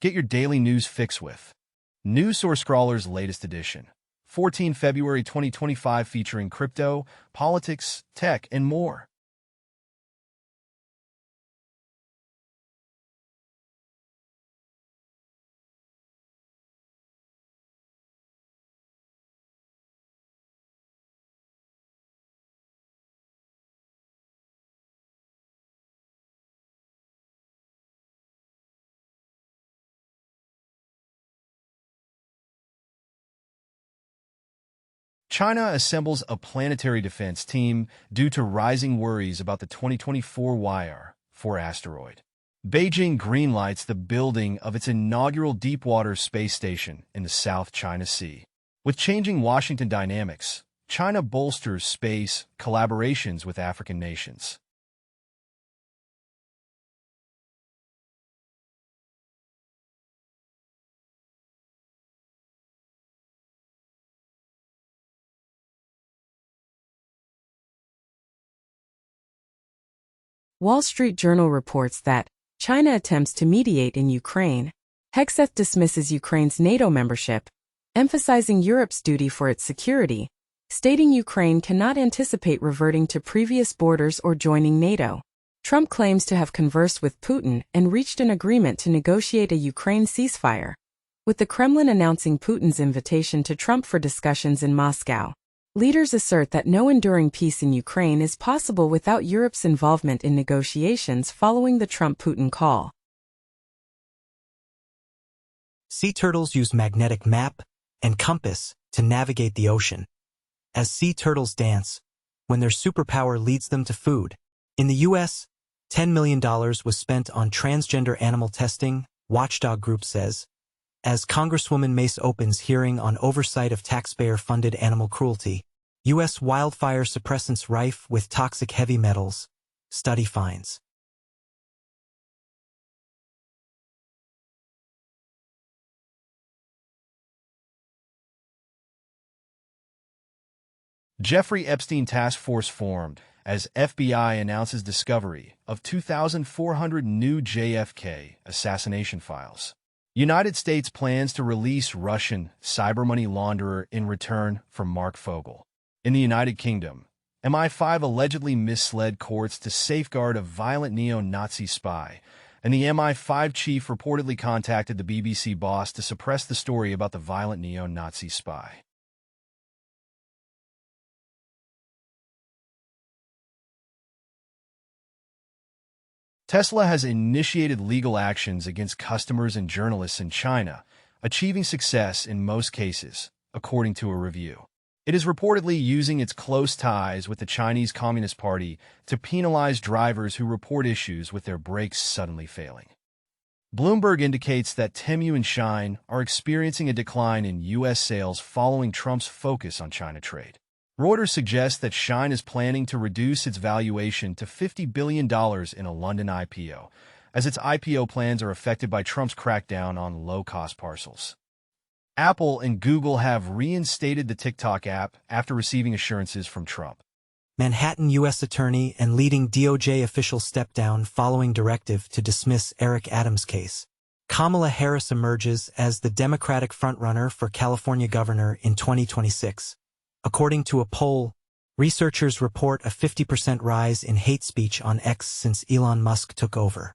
Get your daily news fix with News Source Scrawler's latest edition, 14 February 2025, featuring crypto, politics, tech, and more. China assembles a planetary defense team due to rising worries about the 2024 YR-4 asteroid. Beijing greenlights the building of its inaugural deepwater space station in the South China Sea. With changing Washington dynamics, China bolsters space collaborations with African nations. Wall Street Journal reports that China attempts to mediate in Ukraine. Hegseth dismisses Ukraine's NATO membership, emphasizing Europe's duty for its security, stating Ukraine cannot anticipate reverting to previous borders or joining NATO. Trump claims to have conversed with Putin and reached an agreement to negotiate a Ukraine ceasefire, with the Kremlin announcing Putin's invitation to Trump for discussions in Moscow. Leaders assert that no enduring peace in Ukraine is possible without Europe's involvement in negotiations following the Trump-Putin call. Sea turtles use magnetic map and compass to navigate the ocean. As sea turtles dance, when their superpower leads them to food. In the U.S., $10 million was spent on transgender animal testing, Watchdog Group says, as Congresswoman Mace opens hearing on oversight of taxpayer-funded animal cruelty. U.S. wildfire suppressants rife with toxic heavy metals, study finds. Jeffrey Epstein Task Force formed as FBI announces discovery of 2,400 new JFK assassination files. United States plans to release Russian cyber money launderer in return for Mark Fogel. In the United Kingdom, MI5 allegedly misled courts to safeguard a violent neo-Nazi spy, and the MI5 chief reportedly contacted the BBC boss to suppress the story about the violent neo-Nazi spy. Tesla has initiated legal actions against customers and journalists in China, achieving success in most cases, according to a review. It is reportedly using its close ties with the Chinese Communist Party to penalize drivers who report issues with their brakes suddenly failing. Bloomberg indicates that Temu and Shein are experiencing a decline in U.S. sales following Trump's focus on China trade. Reuters suggests that Shein is planning to reduce its valuation to $50 billion in a London IPO, as its IPO plans are affected by Trump's crackdown on low-cost parcels. Apple and Google have reinstated the TikTok app after receiving assurances from Trump. Manhattan U.S. attorney and leading DOJ official step down following directive to dismiss Eric Adams' case. Kamala Harris emerges as the Democratic frontrunner for California governor in 2026. According to a poll, researchers report a 50% rise in hate speech on X since Elon Musk took over.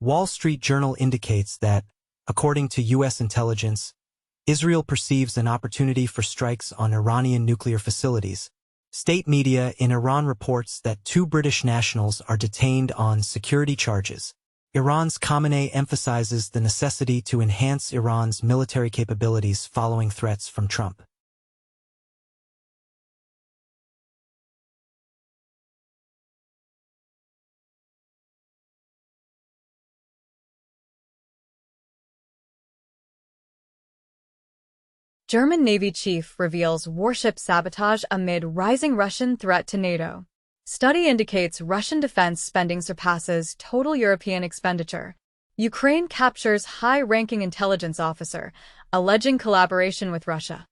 Wall Street Journal indicates that, according to U.S. intelligence, Israel perceives an opportunity for strikes on Iranian nuclear facilities. State media in Iran reports that 2 British nationals are detained on security charges. Iran's Khamenei emphasizes the necessity to enhance Iran's military capabilities following threats from Trump. German Navy chief reveals warship sabotage amid rising Russian threat to NATO. Study indicates Russian defense spending surpasses total European expenditure, Ukraine captures high-ranking intelligence officer, alleging collaboration with Russia.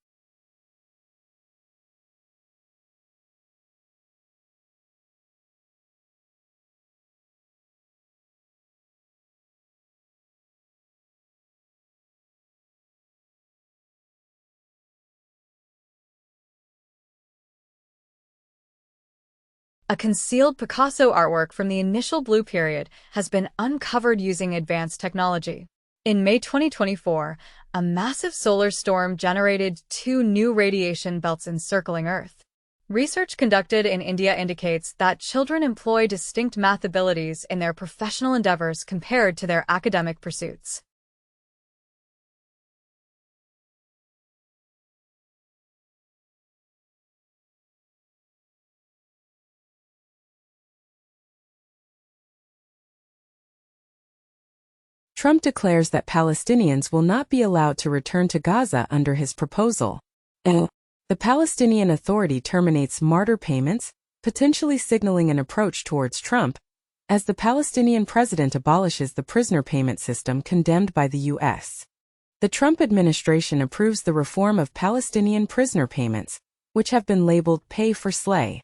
A concealed Picasso artwork from the initial Blue period has been uncovered using advanced technology. In May 2024, a massive solar storm generated 2 new radiation belts encircling Earth. Research conducted in India indicates that children employ distinct math abilities in their professional endeavors compared to their academic pursuits. Trump declares that Palestinians will not be allowed to return to Gaza under his proposal. The Palestinian Authority terminates martyr payments, potentially signaling an approach towards Trump, as the Palestinian president abolishes the prisoner payment system condemned by the U.S. The Trump administration approves the reform of Palestinian prisoner payments, which have been labeled pay for slay.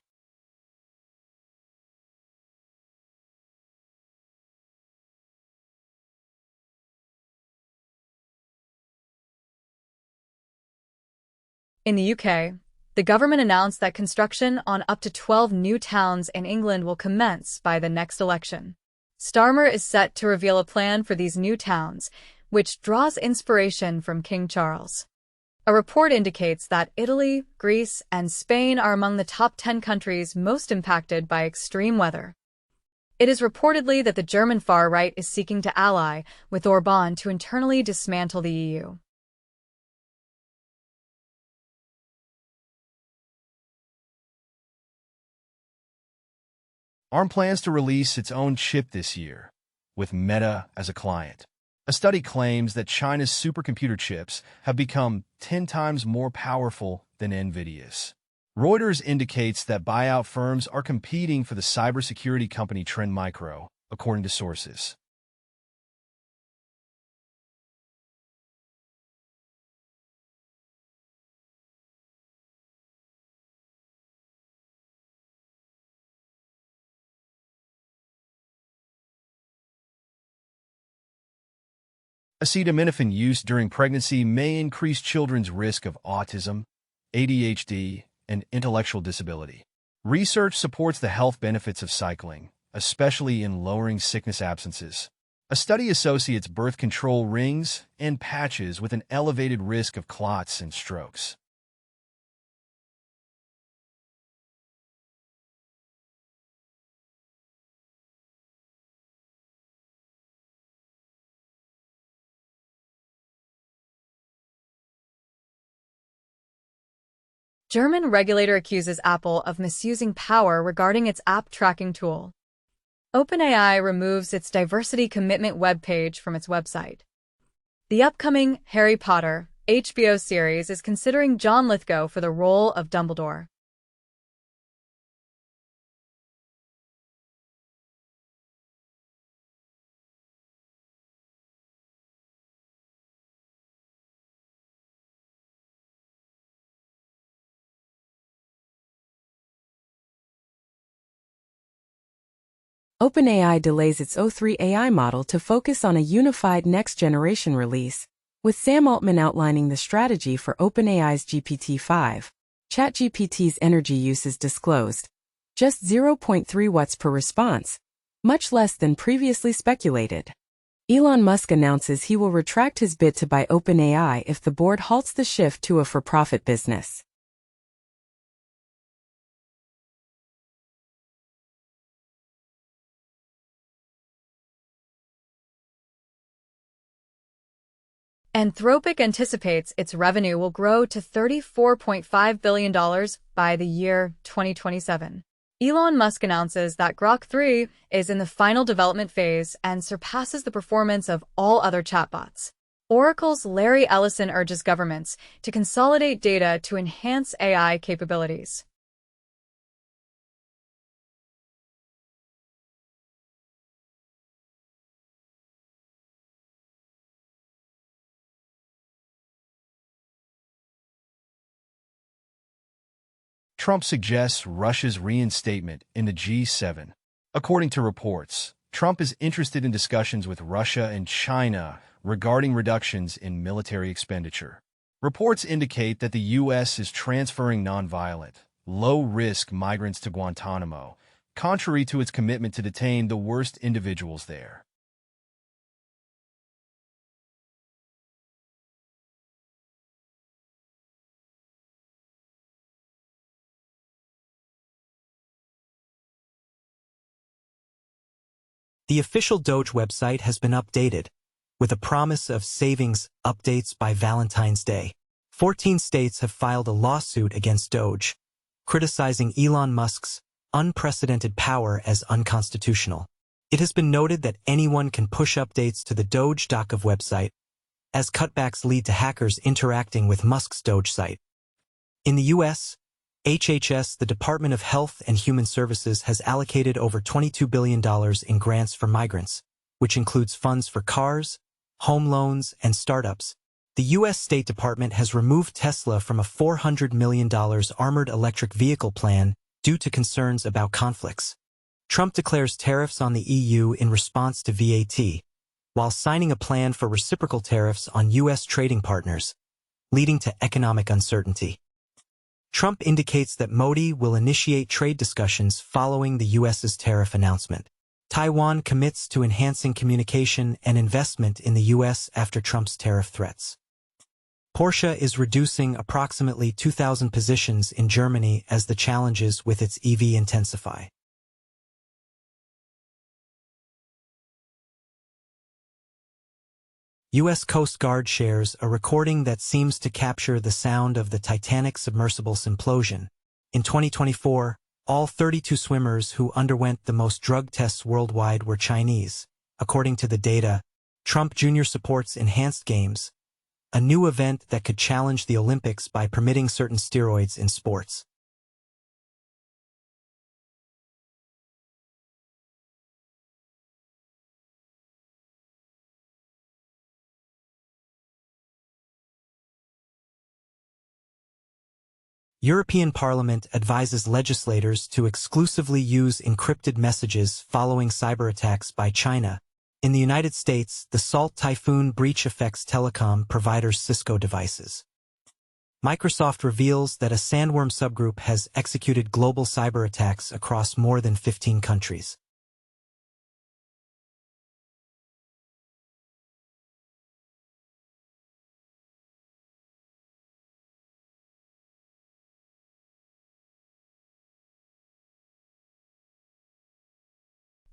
In the UK, the government announced that construction on up to 12 new towns in England will commence by the next election. Starmer is set to reveal a plan for these new towns, which draws inspiration from King Charles. A report indicates that Italy, Greece, and Spain are among the top 10 countries most impacted by extreme weather. It is reportedly that the German far right is seeking to ally with Orbán to internally dismantle the EU. ARM plans to release its own chip this year, with Meta as a client. A study claims that China's supercomputer chips have become 10 times more powerful than NVIDIA's. Reuters indicates that buyout firms are competing for the cybersecurity company Trend Micro, according to sources. Acetaminophen use during pregnancy may increase children's risk of autism, ADHD, and intellectual disability. Research supports the health benefits of cycling, especially in lowering sickness absences. A study associates birth control rings and patches with an elevated risk of clots and strokes. German regulator accuses Apple of misusing power regarding its app tracking tool. OpenAI removes its diversity commitment webpage from its website. The upcoming Harry Potter HBO series is considering John Lithgow for the role of Dumbledore. OpenAI delays its O3 AI model to focus on a unified next-generation release, with Sam Altman outlining the strategy for OpenAI's GPT-5. ChatGPT's energy use is disclosed, just 0.3 watts per response, much less than previously speculated. Elon Musk announces he will retract his bid to buy OpenAI if the board halts the shift to a for-profit business. Anthropic anticipates its revenue will grow to $34.5 billion by the year 2027. Elon Musk announces that Grok 3 is in the final development phase and surpasses the performance of all other chatbots. Oracle's Larry Ellison urges governments to consolidate data to enhance AI capabilities. Trump suggests Russia's reinstatement in the G7. According to reports, Trump is interested in discussions with Russia and China regarding reductions in military expenditure. Reports indicate that the U.S. is transferring nonviolent, low-risk migrants to Guantanamo, contrary to its commitment to detain the worst individuals there. The official Doge website has been updated, with a promise of savings updates by Valentine's Day. 14 states have filed a lawsuit against Doge, criticizing Elon Musk's unprecedented power as unconstitutional. It has been noted that anyone can push updates to the Doge.gov website, as cutbacks lead to hackers interacting with Musk's Doge site. In the U.S., HHS, the Department of Health and Human Services, has allocated over $22 billion in grants for migrants, which includes funds for cars, home loans, and startups. The U.S. State Department has removed Tesla from a $400 million armored electric vehicle plan due to concerns about conflicts. Trump declares tariffs on the EU in response to VAT, while signing a plan for reciprocal tariffs on U.S. trading partners, leading to economic uncertainty. Trump indicates that Modi will initiate trade discussions following the U.S.'s tariff announcement. Taiwan commits to enhancing communication and investment in the U.S. after Trump's tariff threats. Porsche is reducing approximately 2,000 positions in Germany as the challenges with its EV intensify. U.S. Coast Guard shares a recording that seems to capture the sound of the Titanic submersible's implosion. In 2024, all 32 swimmers who underwent the most drug tests worldwide were Chinese. According to the data, Trump Jr. supports enhanced games, a new event that could challenge the Olympics by permitting certain steroids in sports. European Parliament advises legislators to exclusively use encrypted messages following cyber attacks by China. In the United States, the Salt typhoon breach affects telecom provider Cisco devices. Microsoft reveals that a sandworm subgroup has executed global cyber attacks across more than 15 countries.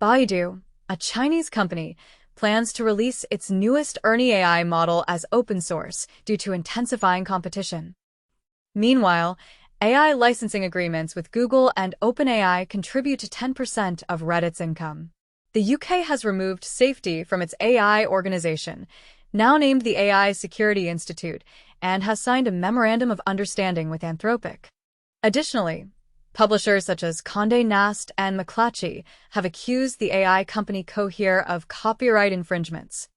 Baidu, a Chinese company, plans to release its newest Ernie AI model as open source due to intensifying competition. Meanwhile, AI licensing agreements with Google and OpenAI contribute to 10% of Reddit's income. The UK has removed safety from its AI organization, now named the AI Security Institute, and has signed a memorandum of understanding with Anthropic. Additionally, publishers such as Condé Nast and McClatchy have accused the AI company Cohere of copyright infringements.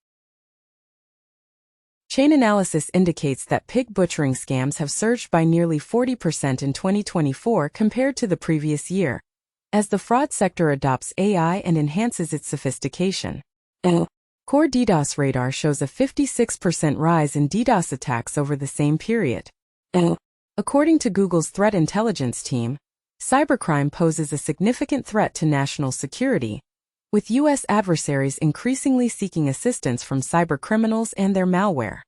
Chain analysis indicates that pig butchering scams have surged by nearly 40% in 2024 compared to the previous year, as the fraud sector adopts AI and enhances its sophistication. Core DDoS radar shows a 56% rise in DDoS attacks over the same period. According to Google's threat intelligence team, cybercrime poses a significant threat to national security, with U.S. adversaries increasingly seeking assistance from cybercriminals and their malware.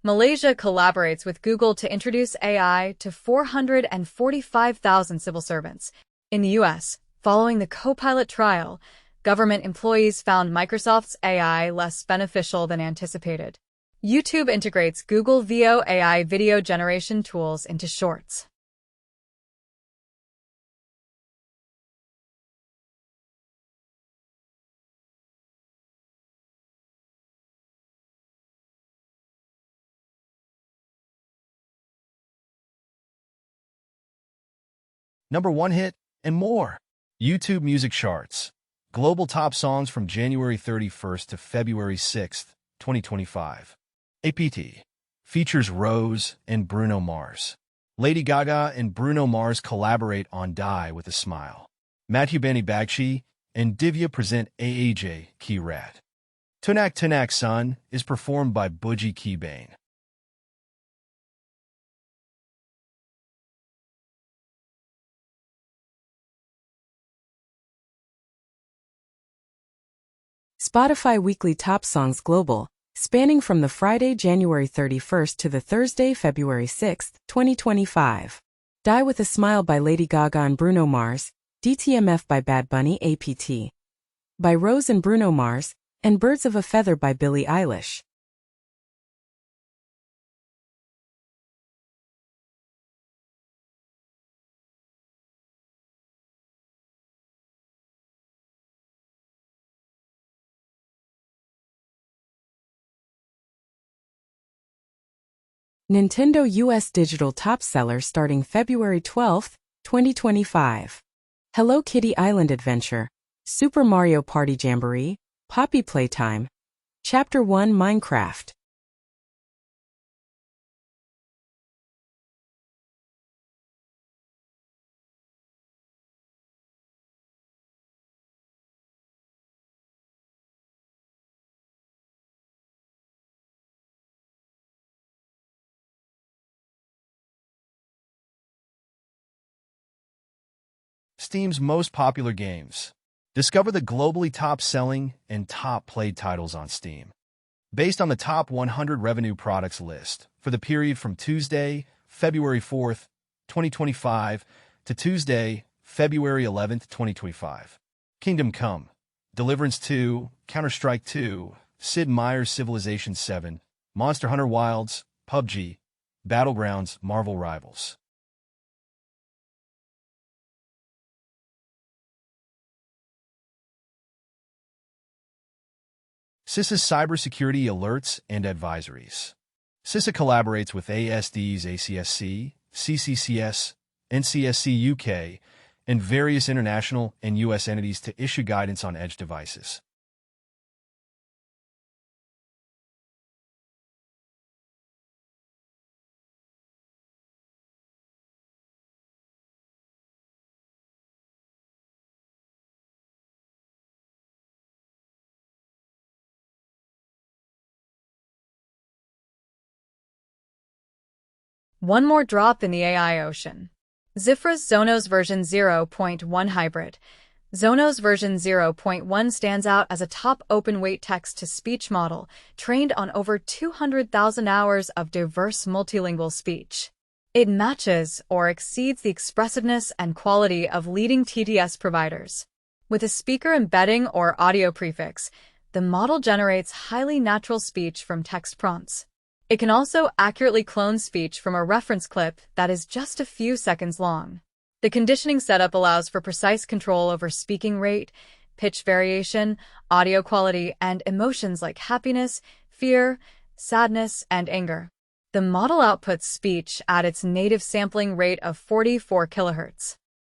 Malaysia collaborates with Google to introduce AI to 445,000 civil servants. In the U.S., following the Copilot trial, government employees found Microsoft's AI less beneficial than anticipated. YouTube integrates Google Veo AI video generation tools into Shorts. Number 1 hit, and more. YouTube Music Charts. Global top songs from January 31st to February 6th, 2025. APT. features Rose and Bruno Mars. Lady Gaga and Bruno Mars collaborate on Die with a Smile. Matthew Benny Bagchi and Divya present AAJ Ki Rat. Tunak Tunak Sun is performed by Buji Ki Bane. Spotify Weekly Top Songs Global, spanning from the Friday, January 31st to the Thursday, February 6th, 2025. Die with a Smile by Lady Gaga and Bruno Mars, DTMF by Bad Bunny APT. By Rose and Bruno Mars, and Birds of a Feather by Billie Eilish. Nintendo US Digital Top Seller starting February 12, 2025. Hello Kitty Island Adventure, Super Mario Party Jamboree, Poppy Playtime, Chapter 1 Minecraft. Steam's most popular games. Discover the globally top-selling and top-played titles on Steam. Based on the top 100 revenue products list for the period from Tuesday, February 4th, 2025 to Tuesday, February 11th, 2025. Kingdom Come, Deliverance 2, Counter-Strike 2, Sid Meier's Civilization 7, Monster Hunter Wilds, PUBG, Battlegrounds, Marvel Rivals. CISA's cybersecurity alerts and advisories. CISA collaborates with ASD's ACSC, CCCS, NCSC UK, and various international and U.S. entities to issue guidance on edge devices. One more drop in the AI ocean. Zifra's Zonos version 0.1 hybrid. Zonos version 0.1 stands out as a top open-weight text-to-speech model trained on over 200,000 hours of diverse multilingual speech. It matches or exceeds the expressiveness and quality of leading TTS providers. With a speaker embedding or audio prefix, the model generates highly natural speech from text prompts. It can also accurately clone speech from a reference clip that is just a few seconds long. The conditioning setup allows for precise control over speaking rate, pitch variation, audio quality, and emotions like happiness, fear, sadness, and anger. The model outputs speech at its native sampling rate of 44 kHz.